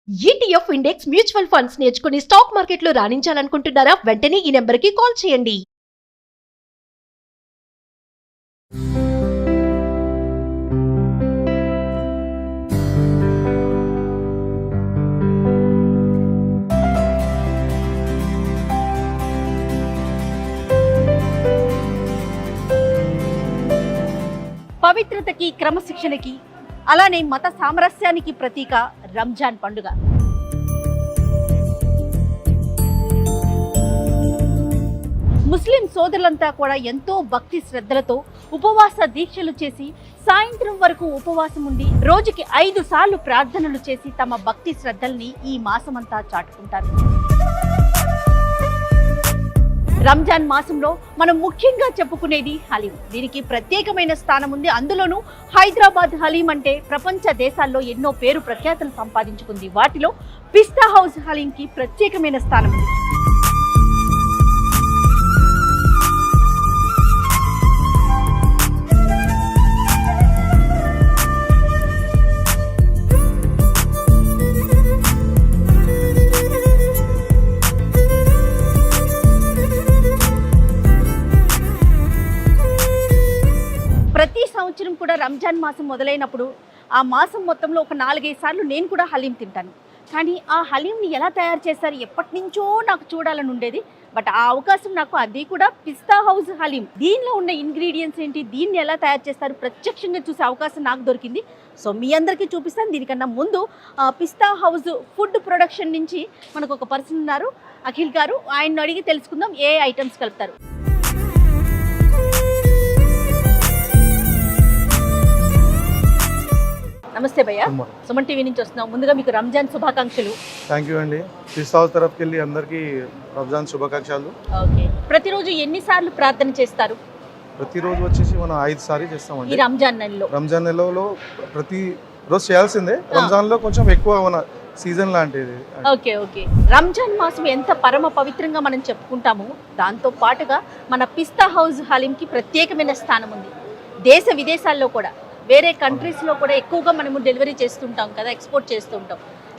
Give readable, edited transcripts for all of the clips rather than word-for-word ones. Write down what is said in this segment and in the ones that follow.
ETF index mutual funds నేర్చుకుని stock మార్కెట్లో రాణించాలనుకుంటున్నారా? వెంటనే ఈ నెంబర్కి కాల్ చేయండి. పవిత్రతకి, క్రమశిక్షణకి, అలానే మత సామరస్యానికి ప్రతీక రంజాన్ పండుగ. ముస్లిం సోదరులంతా కూడా ఎంతో భక్తి శ్రద్ధలతో ఉపవాస దీక్షలు చేసి సాయంత్రం వరకు ఉపవాసం ఉండి రోజుకి 5 సార్లు ప్రార్థనలు చేసి తమ భక్తి శ్రద్ధల్ని ఈ మాసమంతా చాటుకుంటారు. రంజాన్ మాసంలో మనం ముఖ్యంగా చెప్పుకునేది హలీం. దీనికి ప్రత్యేకమైన స్థానం ఉంది. అందులోనూ హైదరాబాద్ హలీం అంటే ప్రపంచ దేశాల్లో ఎన్నో పేరు ప్రఖ్యాతులు సంపాదించుకుంది. వాటిలో పిస్తా హౌస్ హలీంకి ప్రత్యేకమైన స్థానం ఉంది. ప్రతి సంవత్సరం కూడా రంజాన్ మాసం మొదలైనప్పుడు ఆ మాసం మొత్తంలో ఒక 4-5 సార్లు నేను కూడా హలీం తింటాను. కానీ ఆ హలీంని ఎలా తయారు చేస్తారు ఎప్పటి నుంచో నాకు చూడాలని ఉండేది. బట్ ఆ అవకాశం నాకు, అది కూడా పిస్తా హౌస్ హలీం. దీనిలో ఉన్న ఇంగ్రీడియంట్స్ ఏంటి, దీన్ని ఎలా తయారు చేస్తారు ప్రత్యక్షంగా చూసే అవకాశం నాకు దొరికింది. సో మీ అందరికీ చూపిస్తాను. దీనికన్నా ముందు పిస్తా హౌస్ ఫుడ్ ప్రొడక్షన్ నుంచి మనకు ఒక పర్సన్ ఉన్నారు, అఖిల్ గారు. ఆయన్ని అడిగి తెలుసుకుందాం ఏ ఐటమ్స్ కలుపుతారు. నమస్తే భయ్య, సుమన్ టీవీ నుంచి వస్తున్నాం. ముందుగా మీకు రంజాన్ శుభాకాంక్షలు. థ్యాంక్ యూ అండి. పిస్తా హౌస్ తరఫుకి వెళ్ళి అందరికీ రంజాన్ శుభాకాంక్షలు. ఓకే, ప్రతిరోజు ఎన్నిసార్లు ప్రార్థన చేస్తారు? ప్రతిరోజు వచ్చేసి మనం 5 సార్లు చేస్తామండి ఈ రంజాన్ నెలలో. రంజాన్ నెలలో ప్రతి రోజు చేయాల్సిందే. రంజాన్ లో కొంచెం ఎక్కువ మన సీజన్ లాంటిది. ఓకే ఓకే, రంజాన్ మాసం ఎంత పరమ పవిత్రంగా మనం చెప్పుకుంటామో దాంతో పాటుగా మన పిస్తా హౌస్ హలీంకి ప్రత్యేకమైన స్థానం ఉంది. దేశ విదేశాల్లో కూడా, వేరే కంట్రీస్లో కూడా ఎక్కువగా మనము డెలివరీ చేస్తుంటాం కదా, ఎక్స్పోర్ట్ చేస్తుంటాం.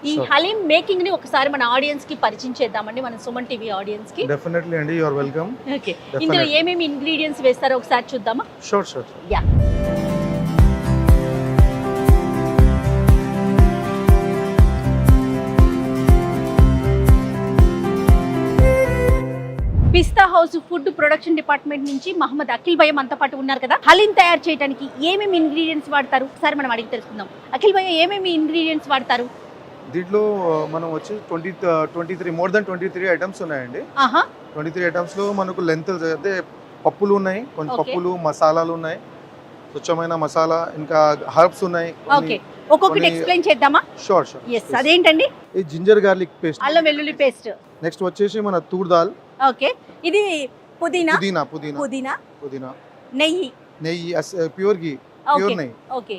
ఈ హలీం మేకింగ్ ని ఒకసారి మన ఆడియన్స్ కి పరిచయం చేద్దామండి, మన సుమన్ టీవీ ఆడియన్స్ కి. డెఫినెట్లీ అండి, యు ఆర్ వెల్కమ్. ఓకే, ఇందులో ఏమేమి ఇంగ్రీడియంట్స్ వేస్తారో ఒకసారి చూద్దామా? Sure sure. యా, పిస్తా హౌస్ ఫుడ్ ప్రొడక్షన్ డిపార్ట్మెంట్ నుంచి మహమ్మద్ అఖిల్ భయ్య మనతో పాటు ఉన్నారు కదా. హలీం తయారు చేయడానికి ఏమేమి ఇంగ్రీడియంట్స్ వాడతారు ఒకసారి మనం అడిగి తెలుసుకుందాం. అఖిల్ భయ్య, ఏమేమి ఇంగ్రీడియంట్స్ వాడతారు? దీంట్లో మనం వచ్చి 23 మోర్ దెన్ 23 ఐటమ్స్ ఉన్నాయండి. 23 ఐటమ్స్ లో మనకు లెంత్ అంటే పప్పులు ఉన్నాయి, కొన్ని పప్పులు, మసాలాలు ఉన్నాయి, స్వచ్ఛమైన మసాలా, ఇంకా హర్బ్స్ ఉన్నాయి. ఓకే, ఒక్కొక్కటి ఎక్స్ప్లెయిన్ చేద్దామా? Sure sure. yes, అదేంటండి? ఈ జింజర్ గార్లిక్ పేస్ట్, అల్లం వెల్లుల్లి పేస్ట్. నెక్స్ట్ వచ్చేసి మన తూర్ దాల్. ఓకే, ఇది పుదీనా. పుదీనా పుదీనా పుదీనా, పుదీనా, నెయ్యి. నెయ్యి, ప్యూర్ ఘీ, ప్యూర్ నెయ్యి. ఓకే,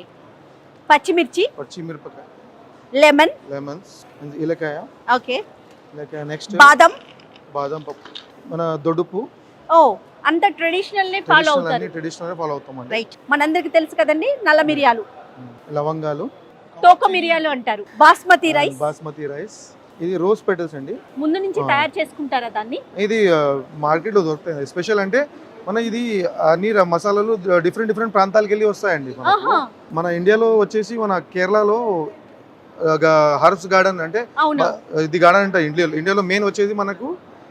పచ్చిమిర్చి, పచ్చిమిరపకాయ, లెమన్, లెమన్స్, ఇలకాయ. ఓకే, ఇలకాయ. నెక్స్ట్ బాదం, బాదం పప్పు, మన దొడుపు. ఓ, అంత ట్రెడిషనల్ నే ఫాలో అవుతారు. Traditional follow అవుతామండి. రైట్, మనందరికి తెలుసు కదండి నల్ల మిరియాలు, లవంగాలు, తోక మిరియాలు అంటారు. బాస్మతి రైస్. బాస్మతి రైస్. ఇది రోజ్ పెటల్స్ అండి. ముందు నుంచి తయారు చేసుకుంటారా దాన్ని? ఇది మార్కెట్ లో దొరుకుతాయి. స్పెషల్ అంటే మన ఇది అన్ని మసాలాలు డిఫరెంట్ ప్రాంతాలకు వెళ్ళి వస్తాయండి. మన ఇండియాలో వచ్చేసి మన కేరళలో హర్బ్స్ గార్డెన్ అంటే ఇది గార్డెన్ అంటే ఇండియాలో మెయిన్ వచ్చేది మనకు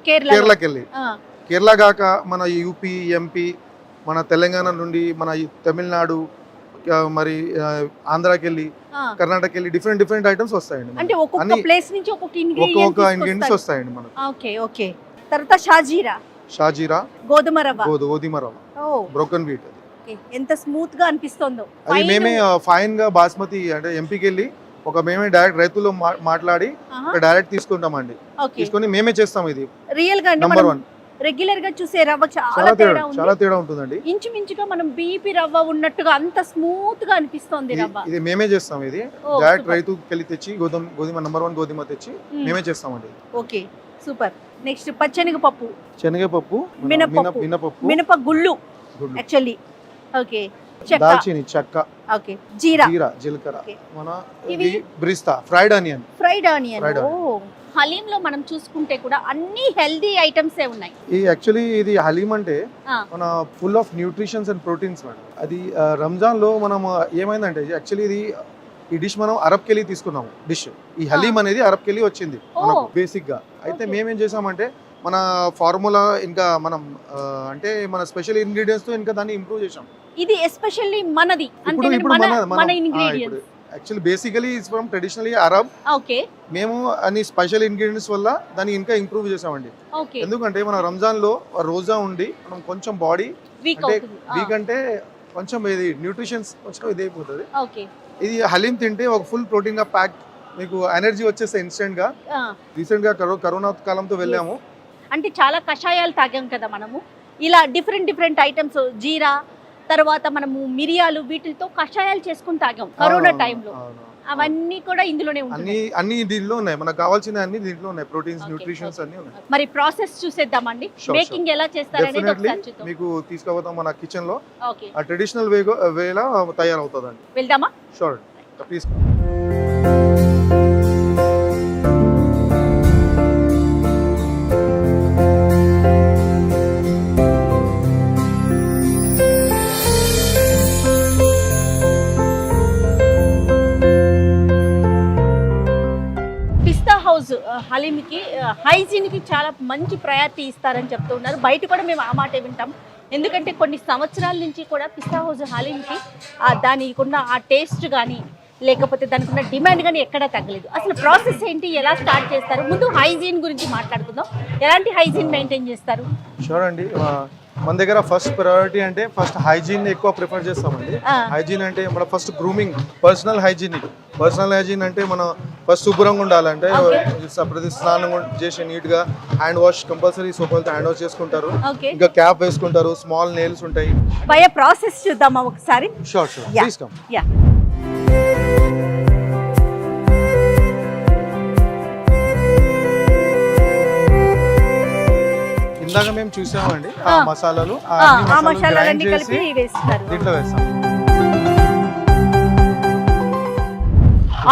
కేరళకి వెళ్ళి. కేరళ కాక మన యూపీ, ఎంపీ, మన తెలంగాణ నుండి, మన తమిళనాడు, మరి ఆంధ్రాకి వెళ్ళి, కర్ణాటక వెళ్ళి డిఫరెంట్ ఐటమ్స్ వస్తాయండి. అంటే ఒక్కొక్క ప్లేస్ నుంచి ఒక్కొక్క ఇంగ్రీడియంట్స్ వస్తాయండి మనకు. Okay okay. తర్వాత షాజీరా, గోధుమ రవ్వ, బ్రోకెన్ వీట్. ఎంత స్మూత్ గా అనిపిస్తుందో. అది మేమే ఫైన్ గా బాస్మతి అంటే ఎంపీకి వెళ్ళి మేమే డైరెక్ట్ రైతులు మాట్లాడి డైరెక్ట్ తీసుకుంటామండి. తీసుకొని మేమే చేస్తాం. ఇది రియల్ గా నంబర్ 1. రెగ్యులర్ గా చూసే రవ్వ చాలా తేడా ఉంటుందండి. ఇంచుమించుగా మనం బీపీ రవ్వ ఉన్నట్టుగా అంత స్మూత్ గా అనిపిస్తుంది రవ్వ. ఇది మేమే చేస్తాం. ఇది డైరెక్ట్ రైతుకి వెళ్ళి తెచ్చి గోధుమ నంబర్ 1 గోధుమ తెచ్చి మేమే చేస్తామండి. Okay, super. నెక్స్ట్ శనగపప్పు, మినపప్పు, మినపగుళ్ళు యాక్చువల్లీ. ఓకే, చెక్క. దాల్చిని, చెక్క, ఓకే, జీరా, జీలకర్ర, Okay. మన ఇవి? ఇది birista, fried onion. Fried onion. Fried ఓ, హలీంలో మనం చూసుకుంటే కూడా అన్ని హెల్దీ ఐటమ్సే ఉన్నాయి. ఈ యాక్చువల్లీ ఇది హలీం అంటే ఆ, మన full of nutritions and proteins madam. అది రంజాన్ లో మనం ఏమైందంటే యాక్చువల్లీ ఇది ఈ డిష్ మనం అరబ్కి వెళ్ళి తీసుకున్నాము. డిష్ ఈ హలీం అనేది అరబ్కి వెళ్ళి వచ్చింది మనకు బేసిక్ గా. అయితే Okay. మేమేం చేసామంటే మన ఫార్ములా ఇంకా మనం అంటే మన స్పెషల్ ఇంగ్రీడియంట్స్ తో ఇంకా దాన్ని ఇంప్రూవ్ చేసాం. ఇది ఎస్పెషల్లీ మనది, ఇప్పుడు అంటే మన మన ingredients. Actually basically it's from traditionally Arab. Okay, మేము అన్ని స్పెషల్ ఇంగ్రీడియంట్స్ వల్ల దాన్ని ఇంకా ఇంప్రూవ్ చేసామండి. ఓకే, ఎందుకంటే మన రంజాన్ లో రోజా ఉండి మనం కొంచెం బాడీ వీక్ అంటే అవుతుంది. వీక్ అంటే కొంచెం ఇది న్యూట్రిషన్స్ కొంచెం ఇదైపోతుంది. ఓకే, ఇది హలీం తింటే ఒక ఫుల్ ప్రోటీన్ గా ప్యాక్ మీకు ఎనర్జీ వచ్చేస్తే ఇన్స్టెంట్ గా. రీసెంట్ గా కరోనా కాలంతో వెళ్ళాము. అంటే చాలా కషాయాలు తాగాం కదా మనము, ఇలా డిఫరెంట్ ఐటమ్స్, జీరా, తర్వాత మనము మిరియాలు, వీటితో కషాయాలు చేసుకుని తాగాం కరోనా టైంలో. అవన్నీ కూడా ఇందులోనే ఉంటాయి. అన్ని దీంట్లో ఉన్నాయి, మనకు కావాల్సిన అన్ని దీంట్లో ఉన్నాయి, ప్రోటీన్స్, న్యూట్రిషన్స్ అన్ని ఉన్నాయి. మరి ప్రాసెస్ చూసేద్దామండి, Sure, మేకింగ్ ఎలా చేస్తారనేది డెఫినెట్లీ ఒకసారి చూద్దాం. మీకు తీసుకుపోతాం మన కిచెన్ లో. ఓకే, ఆ ట్రెడిషనల్ వేలా తయారవుతుందండి. వెళ్దామా? Sure, please. పిస్తా హౌస్ హలీంకి హైజీన్కి చాలా మంచి ప్రయారిటీ ఇస్తారని చెప్తూ ఉన్నారు. బయట కూడా మేము ఆ మాటే వింటాం. ఎందుకంటే కొన్ని సంవత్సరాల నుంచి కూడా పిస్తా హౌస్ హలీంకి దానికి ఉన్న ఆ టేస్ట్ కానీ లేకపోతే దానికి ఉన్న డిమాండ్ కానీ ఎక్కడా తగ్గలేదు. అసలు ప్రాసెస్ ఏంటి, ఎలా స్టార్ట్ చేస్తారు? ముందు హైజీన్ గురించి మాట్లాడుకుందాం. ఎలాంటి హైజీన్ మెయింటైన్ చేస్తారు? షూర్ అండి. మన దగ్గర ఫస్ట్ ప్రయారిటీ అంటే ఫస్ట్ హైజీన్ ఎక్కువ ప్రిఫర్ చేస్తామండి. హైజీన్ అంటే మన ఫస్ట్ గ్రూమింగ్, పర్సనల్ హైజీన్ అంటే మన ఫస్ట్ శుభ్రంగా ఉండాలంటే ప్రతి స్నానం చేసి నీట్ గా హ్యాండ్ వాష్ కంపల్సరీ, సోపులతో హ్యాండ్ వాష్ చేసుకుంటారు. ఇంకా క్యాప్ వేసుకుంటారు, స్మాల్ నెయిల్స్ ఉంటాయి. భయ ప్రాసెస్ చూద్దామా ఒకసారి? Sure, please come. యా, ఇందాక మేము చూసామండి ఆ మసాలాలు, ఆ మసాలాలన్నీ కలిపి వేస్తారు. దీంట్లో వేస్తాం.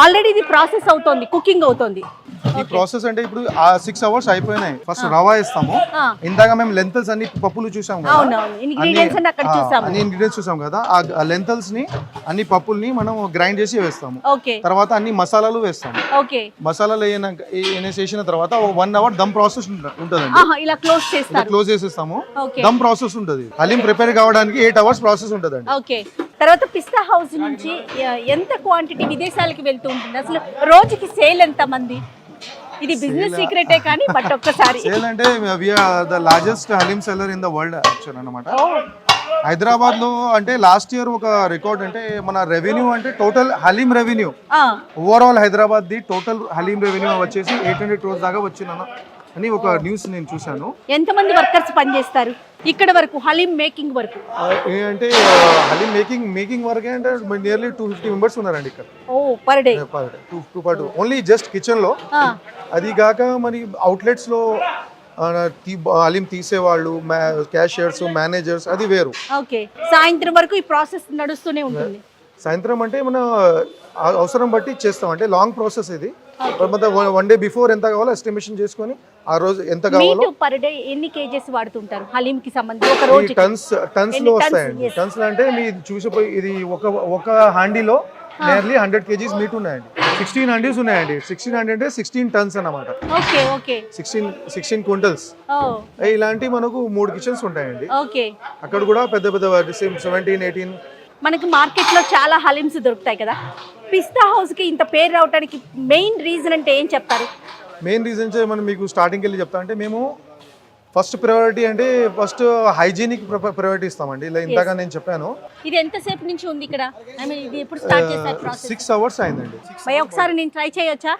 ఆల్రెడీ ఇది ప్రాసెస్ అవుతోంది, కుకింగ్ అవుతోంది. ఈ ప్రాసెస్ అంటే ఇప్పుడు 6 hours అయిపోయినాయి. ఫస్ట్ రవా వేస్తాము. ఇందాక మేము లెంతల్స్ అన్ని పప్పులు చూసాం కదా, అవునవును, ఇంగ్రీడియంట్స్ అన్ని అక్కడ చూసాము. అన్ని ఇంగ్రీడియంట్స్ చూసాం కదా, ఆ లెంతల్స్ ని అన్ని పప్పుల్ని మనం గ్రైండ్ చేసి వేస్తాము. ఓకే, తర్వాత అన్ని మసాలాలు వేస్తాము. ఓకే, మసాలాలు వేసేసిన తర్వాత 1 hour దమ్ ప్రాసెస్ ఉంటుందండి. ఇలా క్లోజ్ చేస్తారు. క్లోజ్ చేసేస్తాము. ఓకే, దమ్ ప్రాసెస్ ఉంటుంది. హలీం ప్రిపేర్ కావడానికి 8 hours ప్రాసెస్ ఉంటుందండి. ఓకే. తర్వాత పిస్తా హౌస్ నుంచి ఎంత క్వాంటిటీ విదేశాలకు వెళ్తూ ఉంటుంది? అసలు రోజుకి సేల్ ఎంత మంది? ఇది బిజినెస్ సీక్రెటే కానీ బట్ ఒక్కసారి సేల్ అంటే we are the largest haleem seller in the world actual అన్నమాట. హైదరాబాద్ లో అంటే లాస్ట్ ఇయర్ ఒక రికార్డ్ అంటే మన రెవెన్యూ అంటే total haleem revenue overall Hyderabad the total haleem revenue వచ్చేసి 800 crores దాకా వచ్చిందన్న అని ఒక న్యూస్ నేను చూశాను. ఎంతమంది వర్కర్స్ పనిచేస్తారు ఇక్కడ వరకు హలీం మేకింగ్ వరకు? అంటే హలీం మేకింగ్ వరకే అంటే నియర్లీ 250 members ఉన్నారండి ఇక్కడ. ఓ, per day only just kitchen లో. అది కాక మరి అవుట్లెట్స్ లో హలీం తీసేవాళ్ళు, క్యాషియర్స్, మేనేజర్స్, అది వేరు. ఓకే, సాయంత్రం వరకు ఈ ప్రాసెస్ నడుస్తూనే ఉంటుంది. సాయంత్రం అంటే మన అవసరం బట్టి చేస్తాం, అంటే లాంగ్ ప్రాసెస్ ఇది. వన్ డే బిఫోర్ ఎంత కావాలో ఎస్టిమేషన్ చేసుకొని ఆ రోజు ఎంత కావాలో. పర్ డే ఎన్ని కేజెస్ వాడుతుంటారు హలీం కి సంబంధించి? ఒక రోజు టన్స్ లో వస్తాయండి. టన్స్ లో అంటే మీరు చూసిపోయి ఇది ఒక హాండీలో నియర్లీ 100 kgs మీట్ ఉన్నాయండి. 16 handies ఉన్నాయండి. 1600 అంటే 16 tons అన్నమాట. Okay, okay, 16 quintals. ఇలాంటి మనకు 3 కిచెన్స్ ఉంటాయండి. ఓకే, అక్కడ కూడా పెద్ద 17, 18. మనకి మార్కెట్ లో చాలా హలీమ్స్ దొరుకుతాయి కదా, పిస్తా హౌస్ కి ఇంత పేరు రావడానికి మెయిన్ రీజన్ అంటే ఏం చెప్తారు? మెయిన్ రీజన్స్ మనం మీకు స్టార్టింగ్ వెళ్ళి చెప్తా అంటే మేము ఫస్ట్ ప్రయారిటీ అంటే ఫస్ట్ హైజీనిక్ ప్రయారిటీ ఇస్తామండి. ఇలా ఇంతగా నేను చెప్పాను. ఇది ఎంతసేపు నుంచి ఉంది ఇక్కడ? ఐ మీన్ ఇది ఎప్పుడు స్టార్ట్ చేశారు ప్రాసెస్? 6 hours అయిందండి. భయ ఒకసారి నేను ట్రై చేయొచ్చా?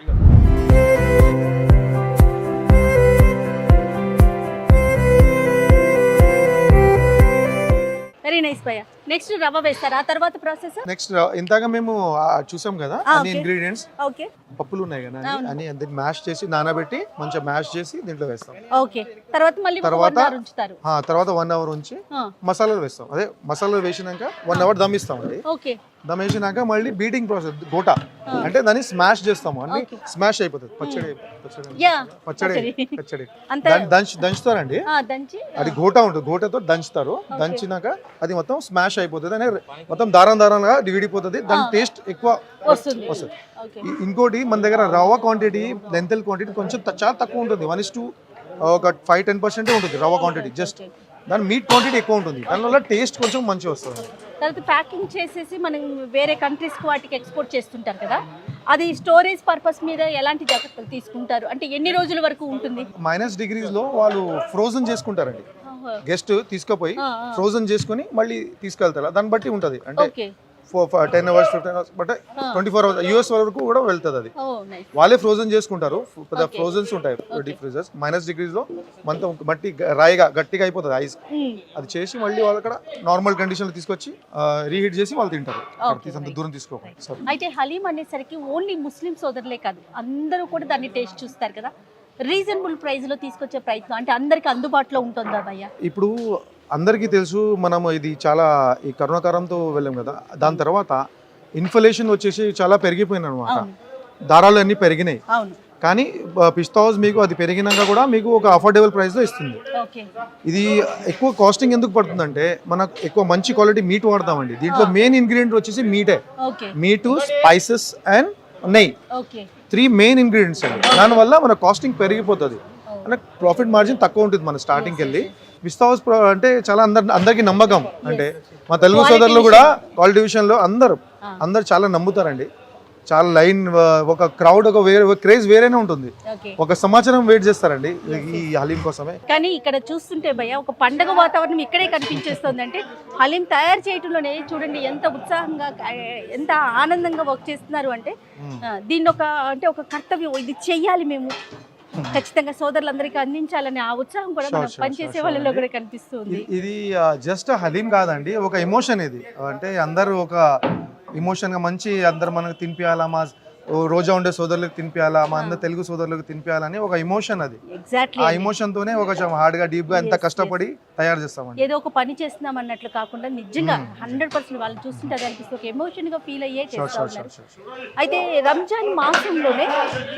వెరీ నైస్ భయ. నెక్స్ట్ రవ్వ వేస్తారు, ఆ తర్వాత ప్రాసెస్. నెక్స్ట్ ఇందాక మేము చూసాం కదా అన్ని ఇంగ్రీడియంట్స్, ఓకే, పప్పులు ఉన్నాయి కదా అని దీన్ని మ్యాష్ చేసి నానబెట్టి మంచిగా మ్యాష్ చేసి దీంట్లో వేస్తాం. ఓకే, తర్వాత మళ్ళీ ఉంచుతారు. తర్వాత 1 అవర్ ఉంచి మసాలాలు వేస్తాం. అదే మసాలాలు వేసినాక 1 అవర్ దమ్ ఇస్తాం అండి. ఓకే, దమ్ వేసినాక మళ్ళీ బీటింగ్ ప్రాసెస్, గోటా అంటే దాన్ని స్మాష్ చేస్తాము. అన్ని స్మాష్ అయిపోతుంది. పచ్చడి దంచుతారండి. అది గోటా ఉంటుంది, గోటతో దంచుతారు. దంచినాక అది మొత్తం స్మాష్ అయిపోతుంది, అనే మొత్తం దారంగా విడిపోతుంది. దాని టేస్ట్ ఎక్కువ వస్తుంది. ఇంకోటి మన దగ్గర రవ్వ క్వాంటిటీ, లెంతల్ క్వాంటిటీ కొంచెం చాలా తక్కువ ఉంటుంది. 1:2 ఒక 5-10% ఉంటుంది రవ్వ క్వాంటిటీ. జస్ట్ దాని మీట్ క్వాంటిటీ ఎక్కువ ఉంటుంది, దానివల్ల టేస్ట్ కొంచెం మంచిగా వస్తుంది. తర్వాత ప్యాకింగ్ చేసేసి మనం వేరే కంట్రీస్కి వాటికి ఎక్స్పోర్ట్ చేస్తుంటారు కదా, అది స్టోరేజ్ పర్పస్ మీద ఎలాంటి జాగ్రత్తలు తీసుకుంటారు? అంటే ఎన్ని రోజుల వరకు ఉంటుంది? -degrees లో వాళ్ళు ఫ్రోజన్ చేసుకుంటారండి. గెస్ట్ తీసుకుపోయి ఫ్రోజన్ చేసుకుని మళ్ళీ తీసుకెళ్తారు. దాన్ని బట్టి ఉంటుంది. అంటే 10 hours 15 hours but 24 hours US వరకు కూడా వెళ్తుంది. అది వాళ్ళే ఫ్రోజన్ చేసుకుంటారు. ఫ్రోజన్స్ ఉంటాయి డీప్ ఫ్రీజర్స్. -degrees లో మొత్తం మట్టి రాయిగా గట్టిగా అయిపోతుంది ఐస్. అది చేసి మళ్ళీ వాళ్ళు అక్కడ నార్మల్ కండిషన్ లో తీసుకొచ్చి రీహీట్ చేసి వాళ్ళు తింటారు. అంత దూరం తీసుకోవాలి. అయితే హలీం అనేసరికి ఓన్లీ ముస్లిం సోదరులే కాదు, అందరూ కూడా దాన్ని టేస్ట్ చూస్తారు కదా. రీజనబుల్ ప్రైస్ లో తీసుకొచ్చే ప్రయత్నం అంటే అందరికి అందుబాటులో ఉంటుందా భయ్యా? ఇప్పుడు అందరికీ తెలుసు, మనము ఇది చాలా ఈ కరోనాకాలంతో వెళ్ళాం కదా, దాని తర్వాత ఇన్ఫ్లేషన్ వచ్చేసి చాలా పెరిగిపోయింది అనమాట. దారాలు అన్ని పెరిగినాయి. కానీ పిస్తా హౌస్ మీకు అది పెరిగినాక కూడా మీకు ఒక అఫోర్డబుల్ ప్రైస్లో ఇస్తుంది. ఇది ఎక్కువ కాస్టింగ్ ఎందుకు పడుతుందంటే మనకు ఎక్కువ మంచి క్వాలిటీ మీట్ వాడతామండి. దీంట్లో మెయిన్ ఇంగ్రీడియంట్ వచ్చేసి మీటే. మీటు, స్పైసెస్ అండ్ నెయ్యి, 3 మెయిన్ ఇంగ్రీడియంట్స్ అండి. దానివల్ల మన కాస్టింగ్ పెరిగిపోతుంది, అంటే ప్రాఫిట్ మార్జిన్ తక్కువ ఉంటుంది మన స్టార్టింగ్కి వెళ్ళి. పిస్తా హౌస్ అంటే చాలా అందరికి నమ్మకం. అంటే మా తెలుగు సోదరులు కూడా క్వాలిటీ విషయంలో అందరు చాలా నమ్ముతారండి. చాలా లైన్, ఒక క్రౌడ్, ఒక క్రేజ్ వేరేనే ఉంటుంది. ఒక సంవత్సరం వెయిట్ చేస్తారండి ఈ హలీం కోసమే. కానీ ఇక్కడ చూస్తుంటే భయ్య ఒక పండగ వాతావరణం ఇక్కడే కనిపించేస్తుంది. అంటే హలీం తయారు చేయటంలోనే చూడండి ఎంత ఉత్సాహంగా, ఎంత ఆనందంగా వర్క్ చేస్తున్నారు. అంటే దీన్ని ఒక కర్తవ్యం, ఇది చెయ్యాలి మేము, ఖచ్చితంగా సోదరులందరికీ అందించాలనే ఆ ఉత్సాహం కూడా మనం పనిచేసే వాళ్ళలో కూడా కనిపిస్తుంది. ఇది జస్ట్ హలీం కాదండి, ఒక ఎమోషన్. ఇది అంటే అందరూ ఒక ఎమోషన్ గా మంచి అందరు మనకు తినిపించాలా, మా రోజా ఉండే సోదరులకు తినిపించాలా, మా అందరు తెలుగు సోదరులకు తినిపించాలని ఒక ఎమోషన్. అది ఆ ఎమోషన్ తోనే ఒక హార్డ్ గా, డీప్ గా ఎంత కష్టపడి తయారు చేస్తామండి. ఏదో ఒక పని చేస్తున్నాం అన్నట్లు కాకుండా నిజంగా 100% వాళ్ళు చూస్తుంటే అది అనిపిస్తుంది, ఒక ఎమోషన్ గా ఫీల్ అయ్యే చేస్తా ఉన్నారు. అయితే రంజాన్ మాసంలోనే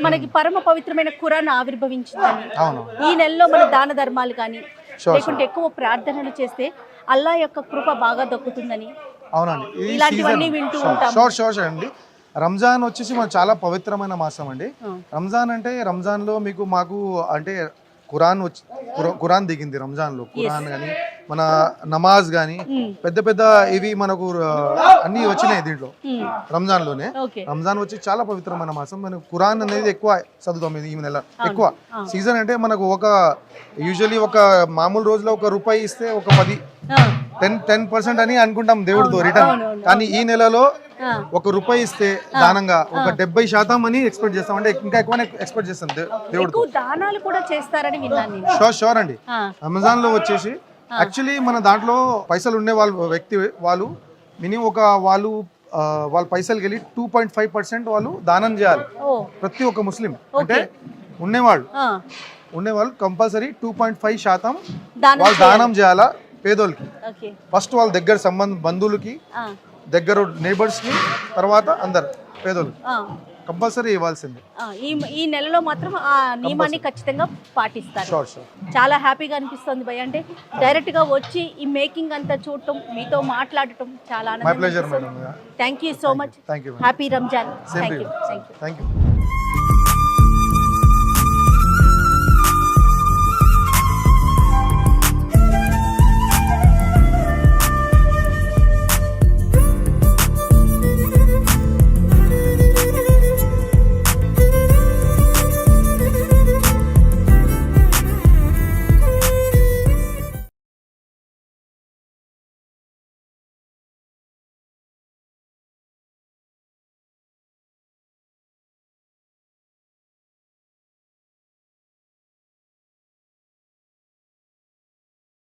మనకి పరమ పవిత్రమైన ఖురాన్ ఆవిర్భవించిందని, ఈ నెలలో మన దాన ధర్మాలు కానీ లేకుంటే ఎక్కువ ప్రార్థనలు చేస్తే అల్లా యొక్క కృప బాగా దక్కుతుందని, అవునండి, ఇలాంటివన్నీ వింటూ ఉంటాం. షోర్ అండి. రంజాన్ వచ్చేసి మన చాలా పవిత్రమైన మాసం అండి. రంజాన్ అంటే రంజాన్లో మాకు అంటే ఖురాన్ దిగింది రంజాన్లో. ఖురాన్ కానీ మన నమాజ్ కానీ పెద్ద ఇవి మనకు అన్ని వచ్చినాయి దీంట్లో రంజాన్లోనే. రంజాన్ వచ్చి చాలా పవిత్రమైన మాసం. మనకు ఖురాన్ అనేది ఎక్కువ చదువుతాం ఈ నెల. ఎక్కువ సీజన్ అంటే మనకు యూజువల్లీ ఒక మామూలు రోజులో ₹1 ఇస్తే ఒక 10% అని అనుకుంటాం దేవుడితో రిటర్న్. కానీ ఈ నెలలో ₹1 ఇస్తే దానంగా ఒక 70% అని ఎక్స్పెక్ట్ చేస్తాం. అంటే ఇంకా ఎక్కువ ఎక్స్పెక్ట్ చేస్తాం దేవుడితో. దానాలు కూడా చేస్తారని విన్నాను. షూర్ అండి. రంజాన్ లో వచ్చేసి యాక్చువల్లీ మన దాంట్లో పైసలు ఉండే వ్యక్తి వాళ్ళు మినిమం వాళ్ళ పైసలకి వెళ్ళి 2.5% వాళ్ళు దానం చేయాలి. ప్రతి ఒక్క ముస్లిం అంటే ఉండేవాళ్ళు కంపల్సరీ 2.5% వాళ్ళు దానం చేయాలా పేదోళ్ళకి. ఫస్ట్ వాళ్ళ దగ్గర బంధువులకి, దగ్గర నేబర్స్ కి, తర్వాత అందరు పేదోళ్ళు కంపల్సరీ ఇవ్వాల్సింది. ఈ నెలలో మాత్రం ఆ నియమాన్ని ఖచ్చితంగా పాటిస్తారు. చాలా హ్యాపీగా అనిపిస్తుంది భయ్య. అంటే డైరెక్ట్ గా వచ్చి ఈ మేకింగ్ అంతా చూడటం, మీతో మాట్లాడటం చాలా ఆనందం. My pleasure madam. Thank you so much. Happy Ramzan. Thank you.